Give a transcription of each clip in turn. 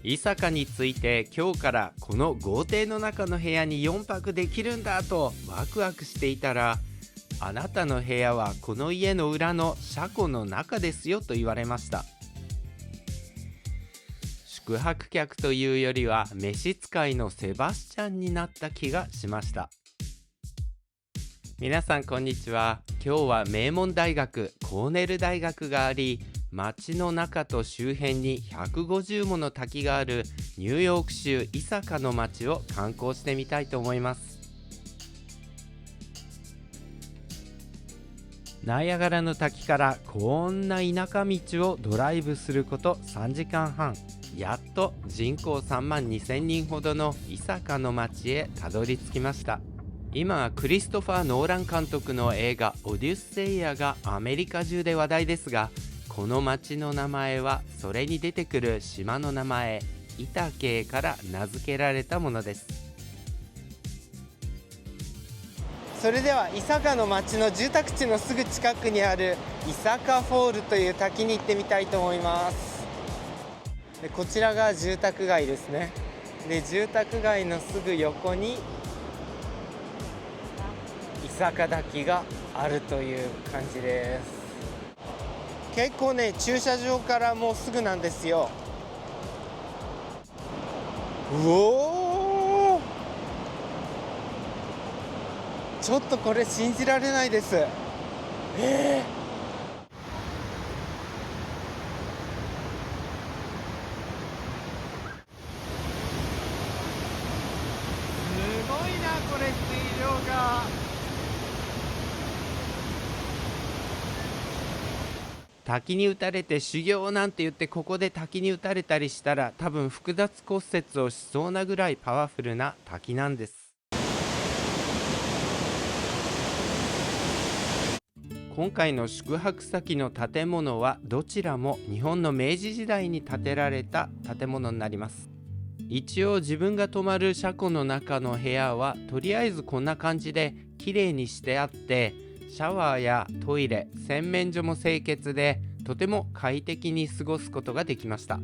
伊坂について今日からこの豪邸の中の部屋に4泊できるんだとワクワクしていたら、あなたの部屋はこの家の裏の車庫の中ですよと言われました。宿泊客というよりは召使いのセバスチャンになった気がしました。皆さんこんにちは。今日は名門大学コーネル大学があり、街の中と周辺に150もの滝があるニューヨーク州伊坂の街を観光してみたいと思います。ナイアガラの滝からこんな田舎道をドライブすること3時間半。やっと人口3万2000人ほどの伊坂の町へたどり着きました。今はクリストファー・ノーラン監督の映画オデュッセイアがアメリカ中で話題ですが、この町の名前はそれに出てくる島の名前イタケから名付けられたものです。それでは伊坂の町の住宅地のすぐ近くにある伊坂フォールという滝に行ってみたいと思います。でこちらが住宅街ですね。で住宅街のすぐ横に伊坂滝があるという感じです。結構ね、駐車場からもうすぐなんですよ。うおー、ちょっとこれ信じられないです。すごいな、これ水量が。滝に打たれて修行なんて言ってここで滝に打たれたりしたら多分複雑骨折をしそうなぐらいパワフルな滝なんです。今回の宿泊先の建物はどちらも日本の明治時代に建てられた建物になります。一応自分が泊まる車庫の中の部屋はとりあえずこんな感じで綺麗にしてあって、シャワーやトイレ、洗面所も清潔でとても快適に過ごすことができました。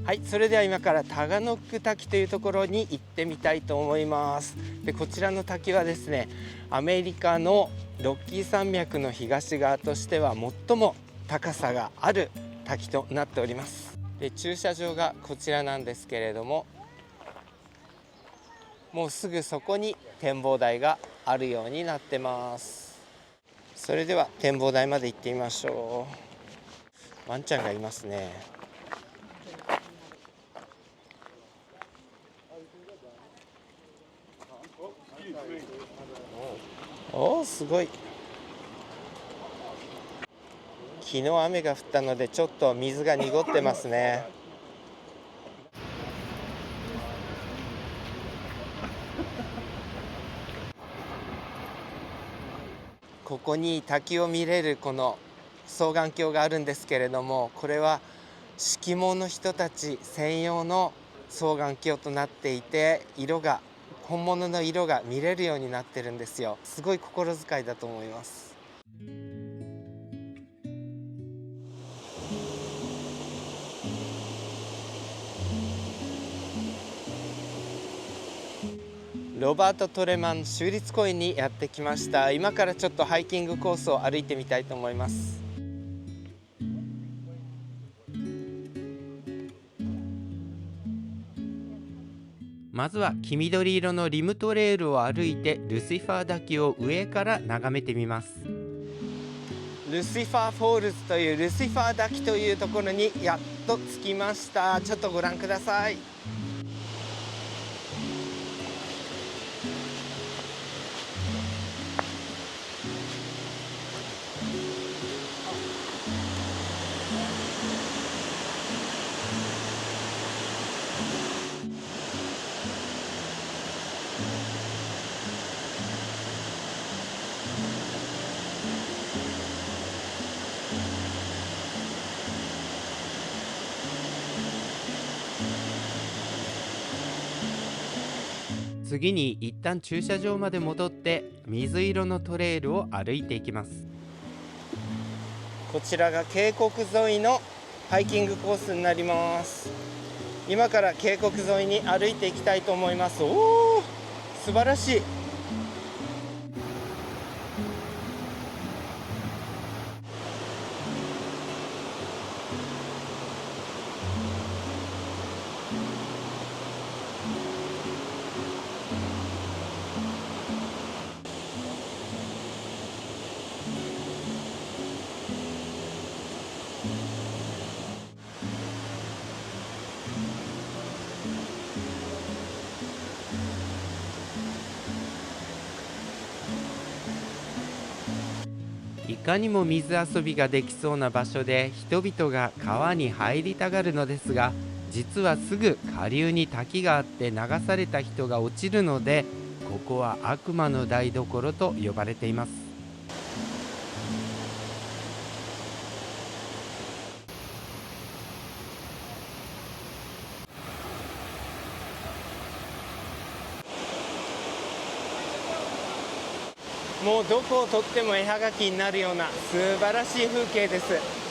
はい、それでは今からタガノック滝というところに行ってみたいと思います。でこちらの滝はですね、アメリカのロッキー山脈の東側としては最も高さがある滝となっております。で駐車場がこちらなんですけれども、もうすぐそこに展望台があるようになってます。それでは展望台まで行ってみましょう。ワンちゃんがいますね。おー、すごい。昨日雨が降ったのでちょっと水が濁ってますね。ここに滝を見れるこの双眼鏡があるんですけれども、これは色盲の人たち専用の双眼鏡となっていて、本物の色が見れるようになってるんですよ。すごい心遣いだと思います。ロバート・トレマン州立公園にやってきました。今からちょっとハイキングコースを歩いてみたいと思います。まずは黄緑色のリムトレールを歩いてルシファー滝を上から眺めてみます。ルシファーフォールズというルシファー滝というところにやっと着きました。ちょっとご覧ください。次に一旦駐車場まで戻って水色のトレイルを歩いていきます。こちらが渓谷沿いのハイキングコースになります。今から渓谷沿いに歩いていきたいと思います。おー、素晴らしい。いかにも水遊びができそうな場所で人々が川に入りたがるのですが、実はすぐ下流に滝があって流された人が落ちるので、ここは悪魔の台所と呼ばれています。もうどこを撮っても絵はがきになるような素晴らしい風景です。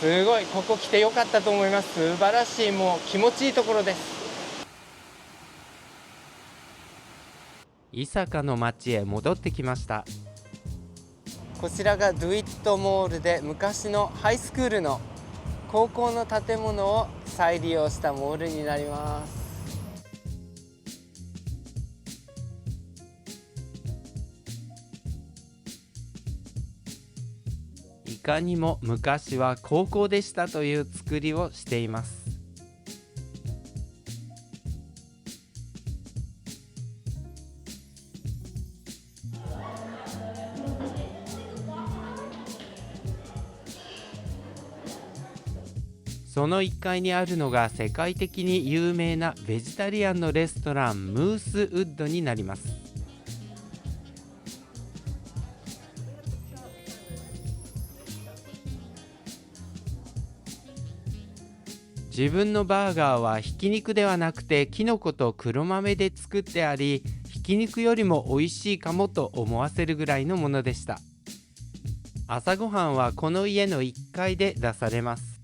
すごい、ここ来てよかったと思います。素晴らしい、もう気持ちいいところです。伊坂の町へ戻ってきました。こちらがドゥイットモールで、昔のハイスクールの高校の建物を再利用したモールになります。いかにも昔は高校でしたという作りをしています。その1階にあるのが世界的に有名なベジタリアンのレストラン、ムースウッドになります。自分のバーガーはひき肉ではなくてキノコと黒豆で作ってあり、ひき肉よりも美味しいかもと思わせるぐらいのものでした。朝ごはんはこの家の1階で出されます。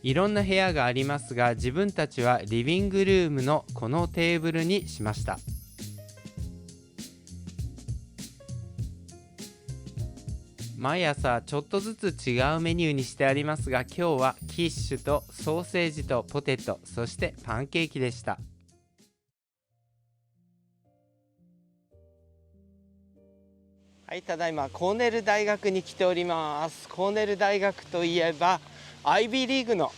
いろんな部屋がありますが、自分たちはリビングルームのこのテーブルにしました。毎朝ちょっとずつ違うメニューにしてありますが、今日はキッシュとソーセージとポテト、そしてパンケーキでした。はい、ただいまコーネル大学に来ております。コーネル大学といえばアイビーリーグの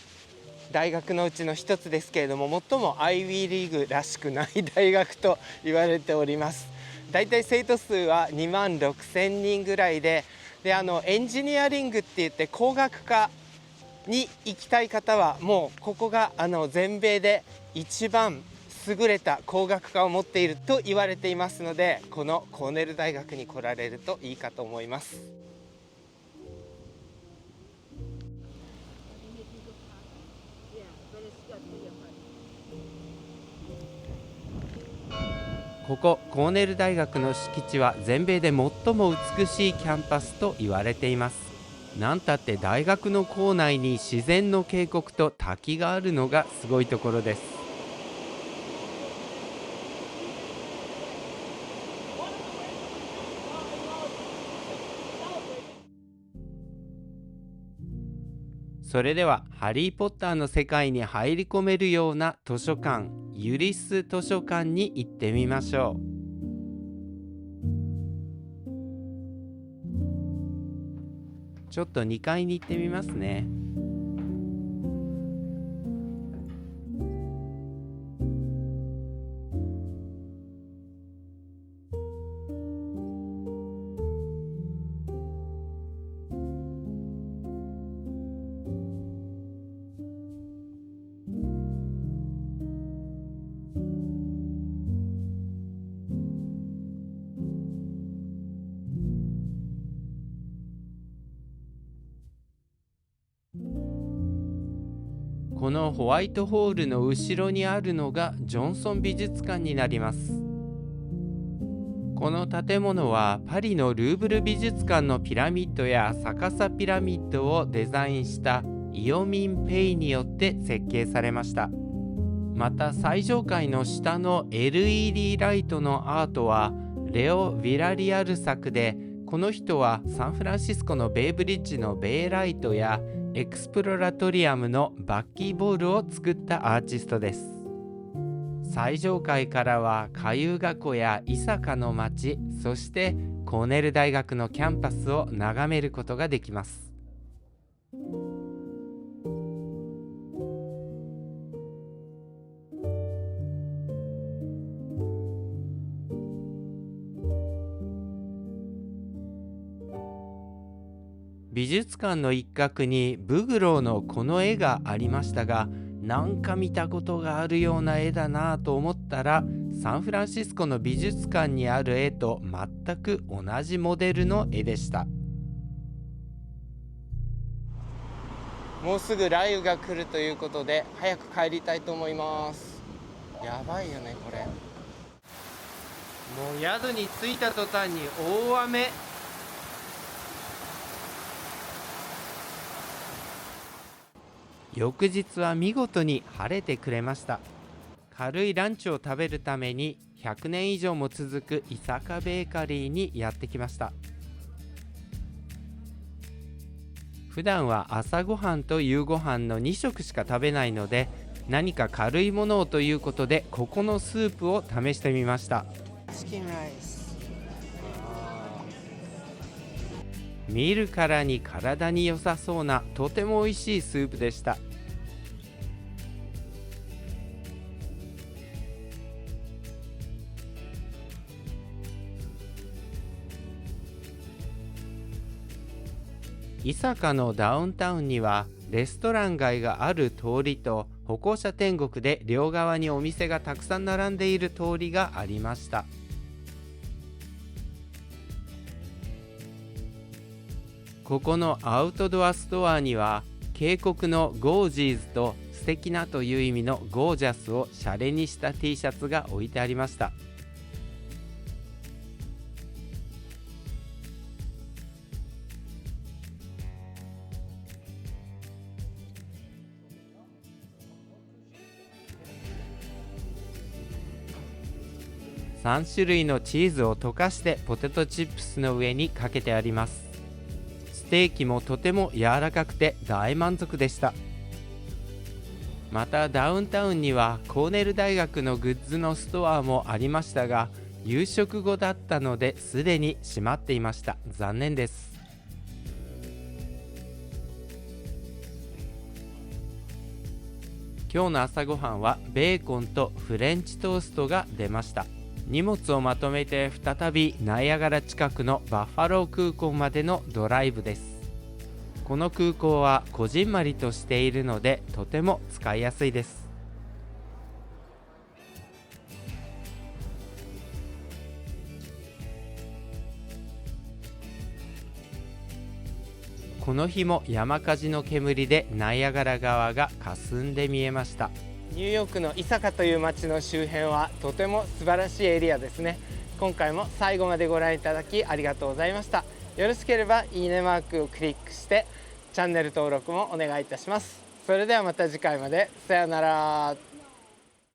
大学のうちの一つですけれども、最もアイビーリーグらしくない大学と言われております。だいたい生徒数は2万6,000人ぐらいで、エンジニアリングって言って工学科に行きたい方はもうここが全米で一番優れた工学科を持っていると言われていますので、このコーネル大学に来られるといいかと思います。ここコーネル大学の敷地は全米で最も美しいキャンパスと言われています。なんたって大学の構内に自然の渓谷と滝があるのがすごいところです。それではハリー・ポッターの世界に入り込めるような図書館、ユリス図書館に行ってみましょう。ちょっと2階に行ってみますね。このホワイトホールの後ろにあるのがジョンソン美術館になります。この建物はパリのルーブル美術館のピラミッドや逆さピラミッドをデザインしたイオミン・ペイによって設計されました。また最上階の下の LED ライトのアートはレオ・ヴィラリアル作で、この人はサンフランシスコのベイブリッジのベイライトやエクスプロラトリアムのバッキーボールを作ったアーティストです。最上階からは下遊学校やイサカの町、そしてコーネル大学のキャンパスを眺めることができます。美術館の一角にブグローのこの絵がありましたが、なんか見たことがあるような絵だなぁと思ったら、サンフランシスコの美術館にある絵と全く同じモデルの絵でした。もうすぐ雷雨が来るということで早く帰りたいと思います。やばいよねこれ。もう宿に着いた途端に大雨。翌日は見事に晴れてくれました。軽いランチを食べるために100年以上も続くイサカベーカリーにやってきました。普段は朝ごはんと夕ごはんの2食しか食べないので、何か軽いものをということでここのスープを試してみました。チキンライス。見るからに体に良さそうなとても美味しいスープでした。イサカのダウンタウンにはレストラン街がある通りと、歩行者天国で両側にお店がたくさん並んでいる通りがありました。ここのアウトドアストアには渓谷のゴージーズと素敵なという意味のゴージャスをシャレにした T シャツが置いてありました。3種類のチーズを溶かしてポテトチップスの上にかけてあります。ステーキもとても柔らかくて大満足でした。またダウンタウンにはコーネル大学のグッズのストアもありましたが、夕食後だったのですでに閉まっていました。残念です。今日の朝ごはんはベーコンとフレンチトーストが出ました。荷物をまとめて再びナイアガラ近くのバッファロー空港までのドライブです。この空港はこじんまりとしているのでとても使いやすいです。この日も山火事の煙でナイアガラ川が霞んで見えました。ニューヨークのイサカという街の周辺はとても素晴らしいエリアですね。今回も最後までご覧いただきありがとうございました。よろしければいいねマークをクリックしてチャンネル登録もお願いいたします。それではまた次回まで。さようなら。